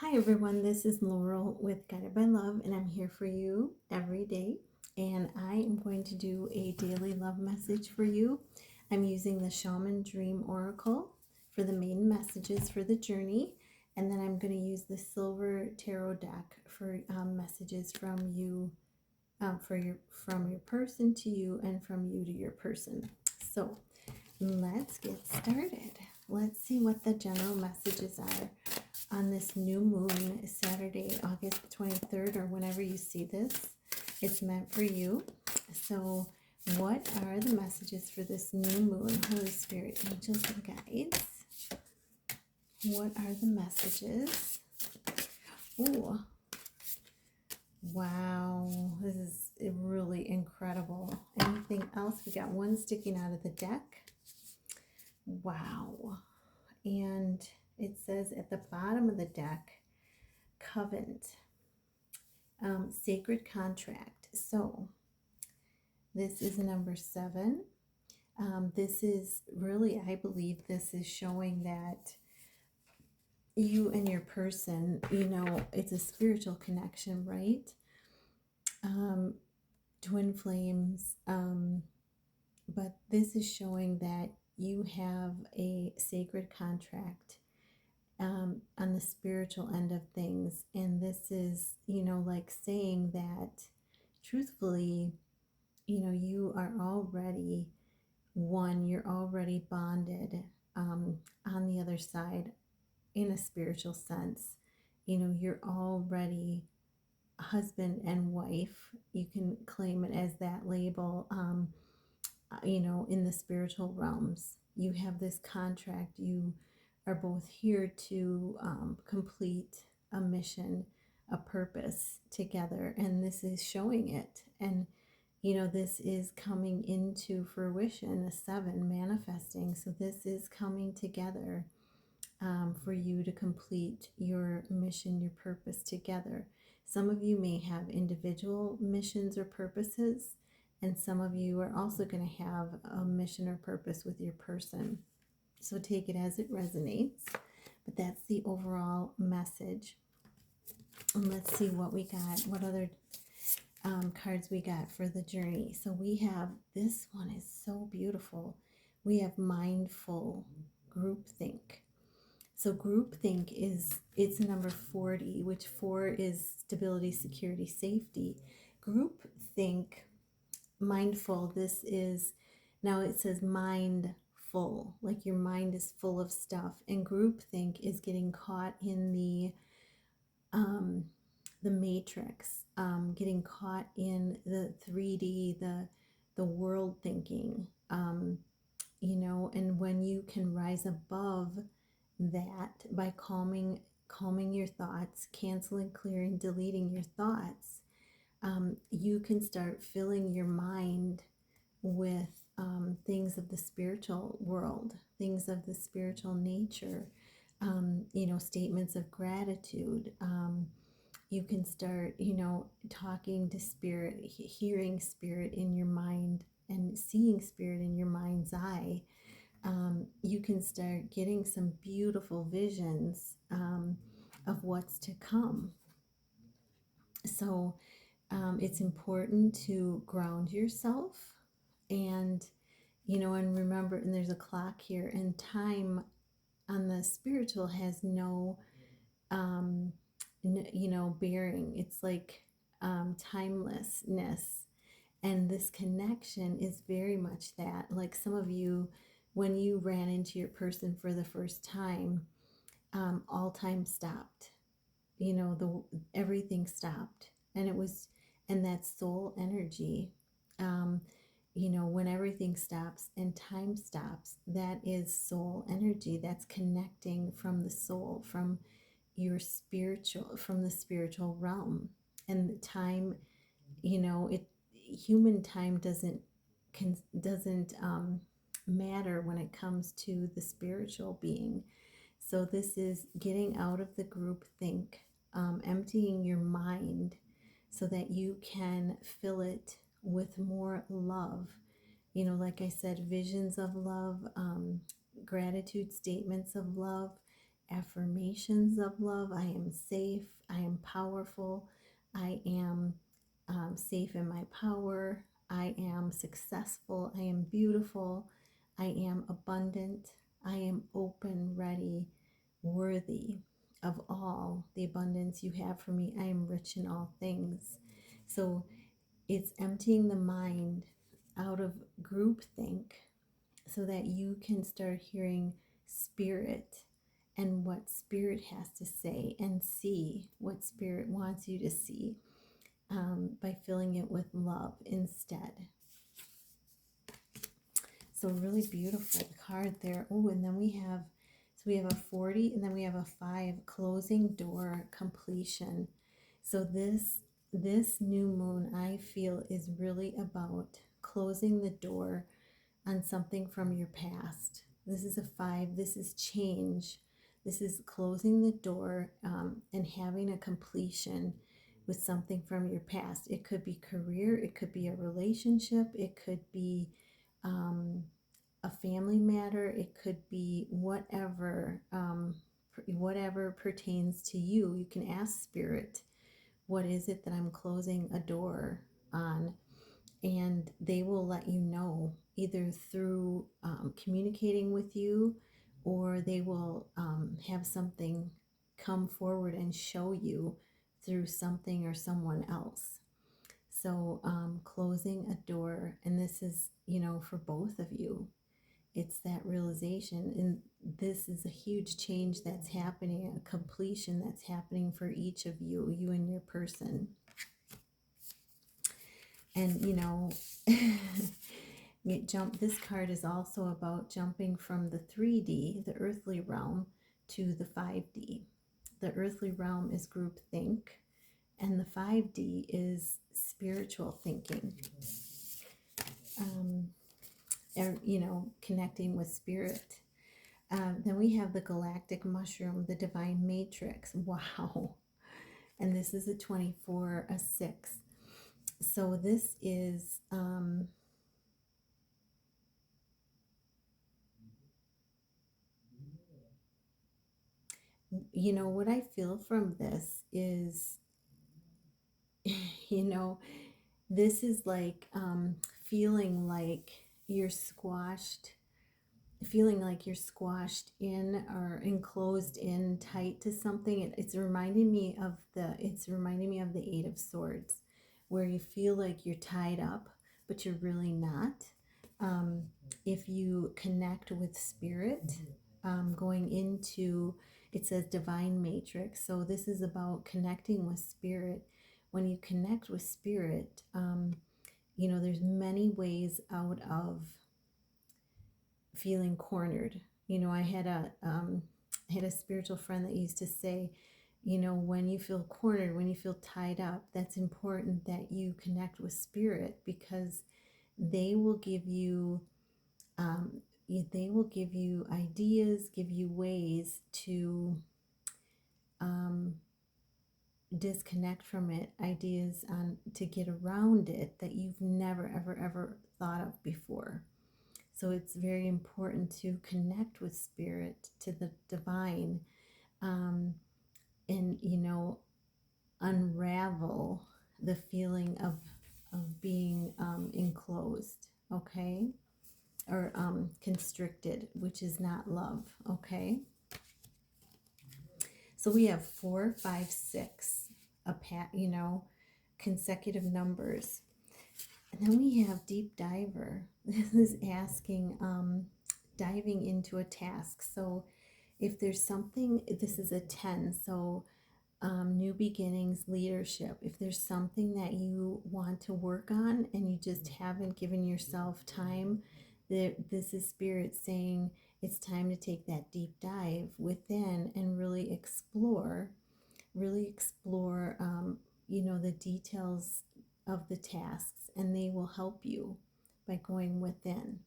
Hi everyone, this is Laurel with Guided by Love, and I'm here for you every day. And I am going to do a daily love message for you. I'm using the Shaman Dream Oracle for the main messages for the journey, and then I'm going to use the Silver Tarot deck for messages from you, from your person to you, and from you to your person. So let's get started. Let's see what the general messages are on this new moon, Saturday, August 23rd, or whenever you see this. It's meant for you. So, what are the messages for this new moon, Holy Spirit, angels, and guides? What are the messages? Oh, wow, this is really incredible. Anything else? We got one sticking out of the deck. Wow. And it says at the bottom of the deck, covenant, sacred contract. So this is number 7. This is really, I believe this is showing that you and your person, it's a spiritual connection, right? Twin flames. But this is showing that you have a sacred contract on the spiritual end of things. And this is, like saying that truthfully, you are already one, you're already bonded on the other side in a spiritual sense. You're already husband and wife. You can claim it as that label, in the spiritual realms. You have this contract. You are both here to complete a mission, a purpose together, and this is showing it. And this is coming into fruition, a 7 manifesting. So this is coming together for you to complete your mission, your purpose together. Some of you may have individual missions or purposes, and some of you are also going to have a mission or purpose with your person. So take it as it resonates. But that's the overall message. And let's see what we got, what other cards we got for the journey. So we have, this one is so beautiful. We have mindful groupthink. So groupthink it's number 40, which 4 is stability, security, safety. Groupthink, mindful, this is, now it says mindful, like your mind is full of stuff. And groupthink is getting caught in the matrix, getting caught in the 3D, the world thinking, and when you can rise above that by calming your thoughts, canceling, clearing, deleting your thoughts, you can start filling your mind with things of the spiritual world, things of the spiritual nature, statements of gratitude. You can start, talking to spirit, hearing spirit in your mind, and seeing spirit in your mind's eye. You can start getting some beautiful visions of what's to come. So it's important to ground yourself and, and remember, and there's a clock here, and time on the spiritual has no, bearing. It's like timelessness. And this connection is very much that. Like some of you, when you ran into your person for the first time, all time stopped. Everything stopped, and it was, and that soul energy. When everything stops and time stops, that is soul energy. That's connecting from the soul, from your spiritual, from the spiritual realm. And the time, it, human time doesn't matter when it comes to the spiritual being. So this is getting out of the group think, emptying your mind so that you can fill it with more love. Like I said, visions of love, gratitude statements of love, affirmations of love. I am safe. I am powerful. I am safe in my power. I am successful. I am beautiful. I am abundant. I am open, ready, worthy of all the abundance you have for me. I am rich in all things. So it's emptying the mind out of groupthink so that you can start hearing spirit and what spirit has to say and see what spirit wants you to see, by filling it with love instead. So really beautiful card there. Oh, and then we have a 40 and then we have a 5, closing door, completion. So this new moon, I feel, is really about closing the door on something from your past. This is a 5. This is change. This is closing the door, and having a completion with something from your past. It could be career. It could be a relationship. It could be a family matter. It could be whatever, whatever pertains to you. You can ask Spirit, what is it that I'm closing a door on? And they will let you know, either through communicating with you, or they will have something come forward and show you through something or someone else. So closing a door, and this is, for both of you, it's that realization. And this is a huge change that's happening, a completion that's happening for each of you, you and your person. And this card is also about jumping from the 3D, the earthly realm, to the 5D. The earthly realm is group think, and the 5D is spiritual thinking. Connecting with spirit. Then we have the galactic mushroom, the divine matrix. Wow. And this is a 24, a 6. So this is what I feel from this is this is like feeling like you're squashed in or enclosed in tight to something. It's reminding me of the 8 of Swords, where you feel like you're tied up but you're really not. If you connect with spirit, going into, it says divine matrix, so this is about connecting with spirit. When you connect with spirit, there's many ways out of feeling cornered. I had a spiritual friend that used to say, when you feel cornered, when you feel tied up, that's important that you connect with spirit, because they will give you ideas, give you ways to disconnect from it, ideas on to get around it that you've never ever thought of before. So it's very important to connect with spirit, to the divine, and unravel the feeling of being enclosed, okay, or constricted, which is not love, okay. So we have 4, 5, 6, consecutive numbers. And then we have deep diver. This is asking, diving into a task. So if there's something, this is a 10. So new beginnings, leadership. If there's something that you want to work on and you just haven't given yourself time, this is spirit saying it's time to take that deep dive within and really explore the details of the tasks, and they will help you by going within.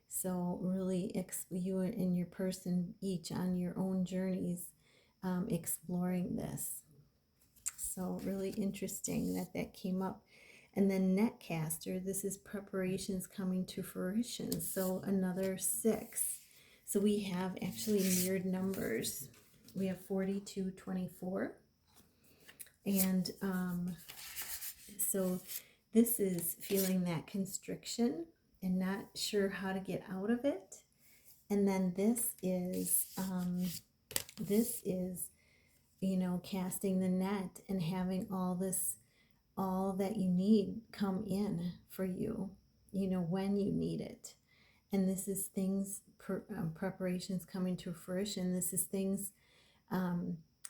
So really, you and your person each on your own journeys, exploring this. So really interesting that came up. And then netcaster, this is preparations coming to fruition. So another 6. So we have actually mirrored numbers. we have 4224. And so this is feeling that constriction and not sure how to get out of it. And then this is, casting the net and having all that you need come in for you, when you need it. And this is things, preparations coming to fruition. This is things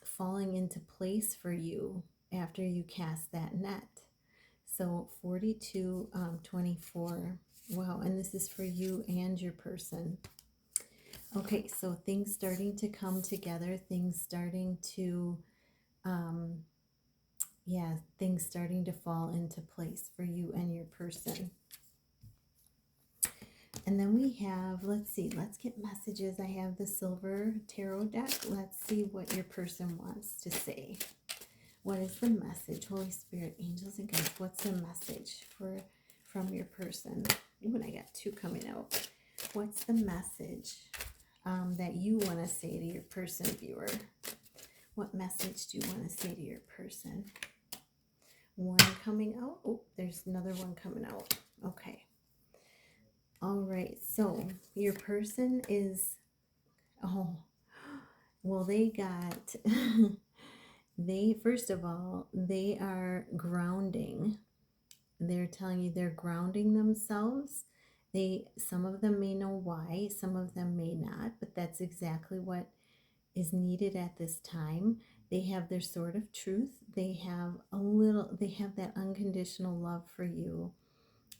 falling into place for you after you cast that net. So 4224. Wow, and this is for you and your person. Okay, so things starting to come together, things starting to things starting to fall into place for you and your person. And then we have, let's see, let's get messages. I have the silver tarot deck. Let's see what your person wants to say. What is the message? Holy Spirit, angels and guides, what's the message from your person? Ooh, and I got two coming out. What's the message that you want to say to your person, viewer? What message do you want to say to your person? One coming out. Oh, there's another one coming out. Okay. All right. So your person is, they got, first of all, they are grounding. They're telling you they're grounding themselves. Some of them may know why, some of them may not, but that's exactly what is needed at this time. They have their sword of truth. They have that unconditional love for you.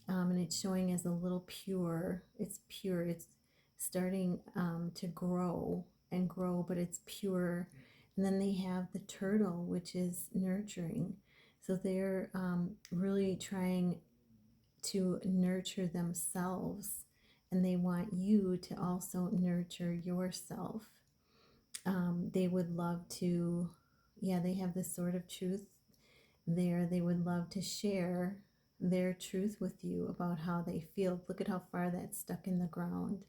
And it's showing as a little pure. It's pure. It's starting to grow and grow, but it's pure. And then they have the turtle, which is nurturing. So they're really trying to nurture themselves, and they want you to also nurture yourself. They would love to, they have this sort of truth there. They would love to share their truth with you about how they feel. Look at how far that's stuck in the ground.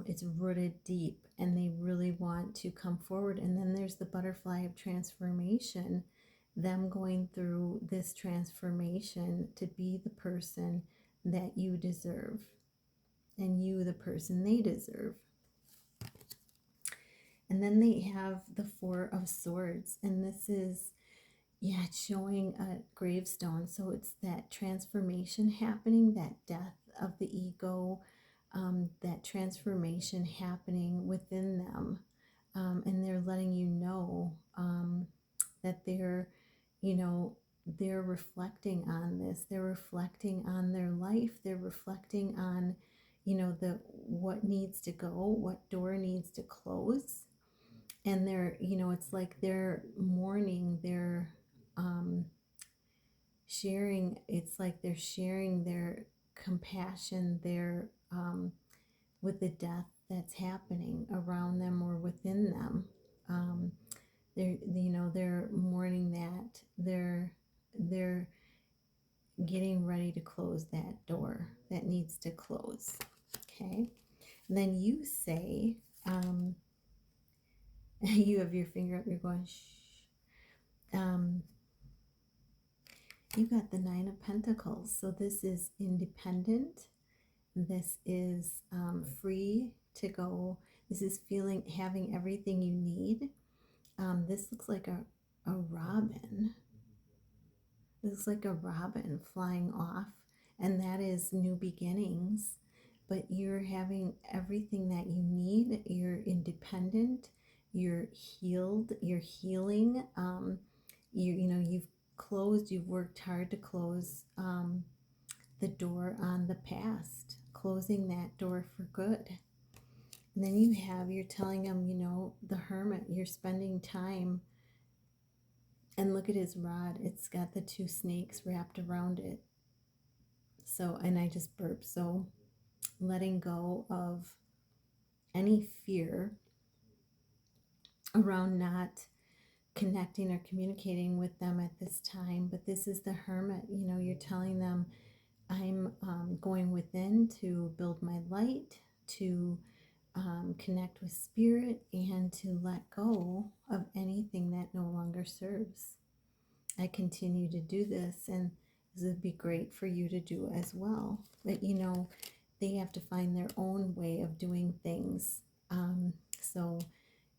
It's rooted deep, and they really want to come forward. And then there's the butterfly of transformation, them going through this transformation to be the person that you deserve, and you the person they deserve. And then they have the Four of Swords, and this is, it's showing a gravestone. So it's that transformation happening, that death of the ego, that transformation happening within them. And they're letting you know that they're reflecting on this. They're reflecting on their life. They're reflecting on, what needs to go, what door needs to close. And they're, it's like they're mourning, they're sharing, it's like they're sharing their compassion, their with the death that's happening around them or within them. They're mourning that. They're getting ready to close that door that needs to close. Okay. And then you say, you have your finger up, you're going, shh. You got the Nine of Pentacles. So this is independent. This is free to go. This is having everything you need. This looks like a robin. This is like a robin flying off, and that is new beginnings. But you're having everything that you need. You're independent. You're healed. You're healing. You've worked hard to close the door on the past, closing that door for good. And then you're telling them, the Hermit, you're spending time. And look at his rod. It's got the two snakes wrapped around it. So, and I just burped. So, letting go of any fear around not connecting or communicating with them at this time. But this is the Hermit. You're telling them, I'm going within to build my light, to connect with spirit and to let go of anything that no longer serves. I continue to do this, and this would be great for you to do as well. But they have to find their own way of doing things. So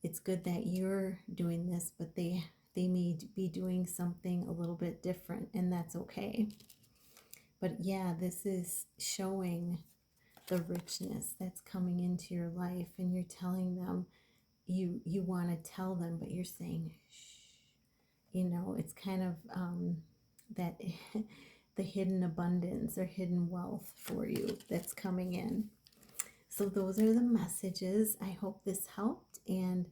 it's good that you're doing this, but they may be doing something a little bit different, and that's okay. But yeah, this is showing the richness that's coming into your life, and you're telling them, you want to tell them, but you're saying shh. It's kind of that the hidden abundance or hidden wealth for you that's coming in. So those are the messages. I hope this helped, and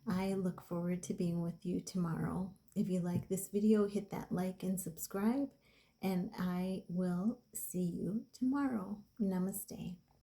I look forward to being with you tomorrow. If you like this video, hit that like and subscribe, and I will see you tomorrow. Namaste.